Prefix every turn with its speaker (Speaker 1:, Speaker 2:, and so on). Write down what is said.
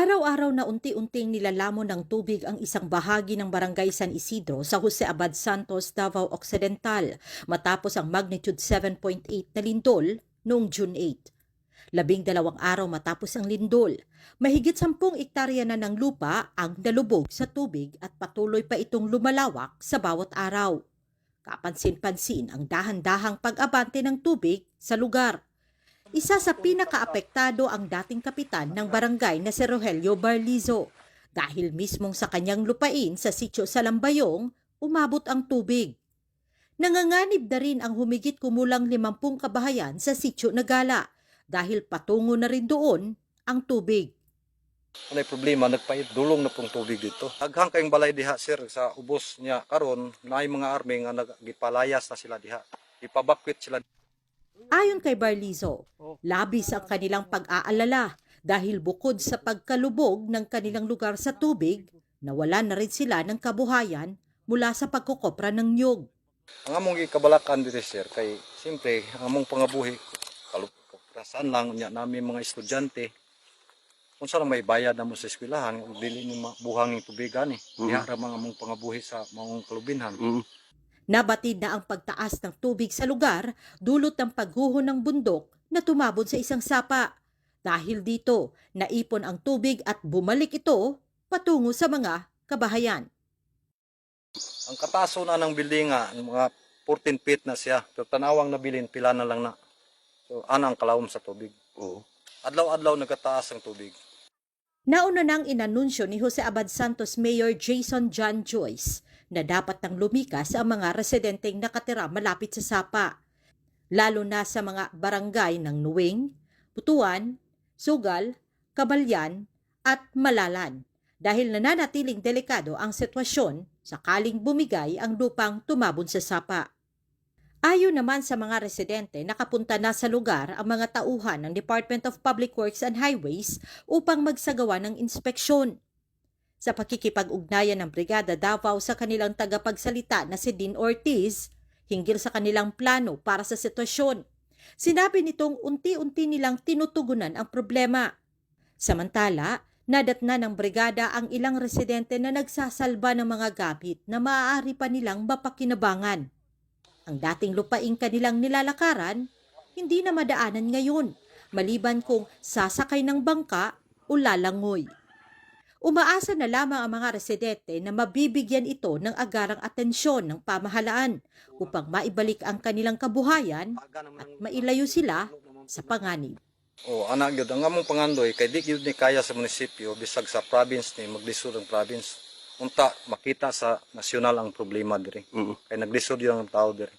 Speaker 1: Araw-araw na unti-unting nilalamon ng tubig ang isang bahagi ng Barangay San Isidro sa Jose Abad Santos, Davao Occidental matapos ang magnitude 7.8 na lindol noong June 8. 12 araw matapos ang lindol, mahigit 10 ektarya na ng lupa ang nalubog sa tubig at patuloy pa itong lumalawak sa bawat araw. Kapansin-pansin ang dahan-dahang pag-abante ng tubig sa lugar. Isa sa pinakaapektado ang dating kapitan ng barangay na si Rogelio Barlizo dahil mismong sa kanyang lupain sa sitio sa Lambayong umabot ang tubig. Nanganganib na rin ang humigit kumulang 50 kabahayan sa sitio Nagala dahil patungo na rin doon ang tubig.
Speaker 2: May problema, nagpaidulong na pong tubig dito. Aghang kayong balay diha sir sa ubos niya karon naay mga army nga nagipalayas na sila diha. Ipabakwit sila.
Speaker 1: Ayon kay Barlizo, labis ang kanilang pag-aalala dahil bukod sa pagkalubog ng kanilang lugar sa tubig, nawalan na rin sila ng kabuhayan mula sa pagkukopra ng niyog.
Speaker 2: Ang among gikabalakan dito sir kay siyempre ang among pangabuhi kaluprasan lang nya namin mga estudyante. Kung saan may bayad na mo sa eskwelahan, dili ni buhanging tubigan eh. Diha ra mga among pangabuhi sa mga kalubinhan.
Speaker 1: Nabatid na ang pagtaas ng tubig sa lugar dulot ng pagguho ng bundok na tumabon sa isang sapa. Dahil dito, naipon ang tubig at bumalik ito patungo sa mga kabahayan.
Speaker 2: Ang kataso na ng building nga, mga 14 feet na siya. Pero tanawang nabilin, pila na lang na. So, ang kalawom sa tubig. Adlaw-adlaw nagkataas ang tubig.
Speaker 1: Nauna nang inanunsyo ni Jose Abad Santos Mayor Jason John Joyce na dapat nang lumikas ang mga residenteng nakatira malapit sa sapa, lalo na sa mga barangay ng Nuwing, Butuan, Sugal, Kabalyan at Malalan dahil nananatiling delikado ang sitwasyon sakaling bumigay ang lupang tumabon sa sapa. Ayon naman sa mga residente, nakapunta na sa lugar ang mga tauhan ng Department of Public Works and Highways upang magsagawa ng inspeksyon. Sa pakikipag-ugnayan ng Brigada Davao sa kanilang tagapagsalita na si Dean Ortiz, hinggil sa kanilang plano para sa sitwasyon, sinabi nitong unti-unti nilang tinutugunan ang problema. Samantala, nadatna ng brigada ang ilang residente na nagsasalba ng mga gamit na maaari pa nilang mapakinabangan. Ang dating lupaing kanilang nilalakaran, hindi na madaanan ngayon, maliban kung sasakay ng bangka o lalangoy. Umaasa na lamang ang mga residente na mabibigyan ito ng agarang atensyon ng pamahalaan upang maibalik ang kanilang kabuhayan at mailayo sila sa panganib.
Speaker 2: Anak gyud ang among pangandoy kay di gyud ni kaya sa munisipyo bisag sa province ni maglisod ang province. Unta makita sa nasyonal ang problema diri. Kay naglisod yung tao diri.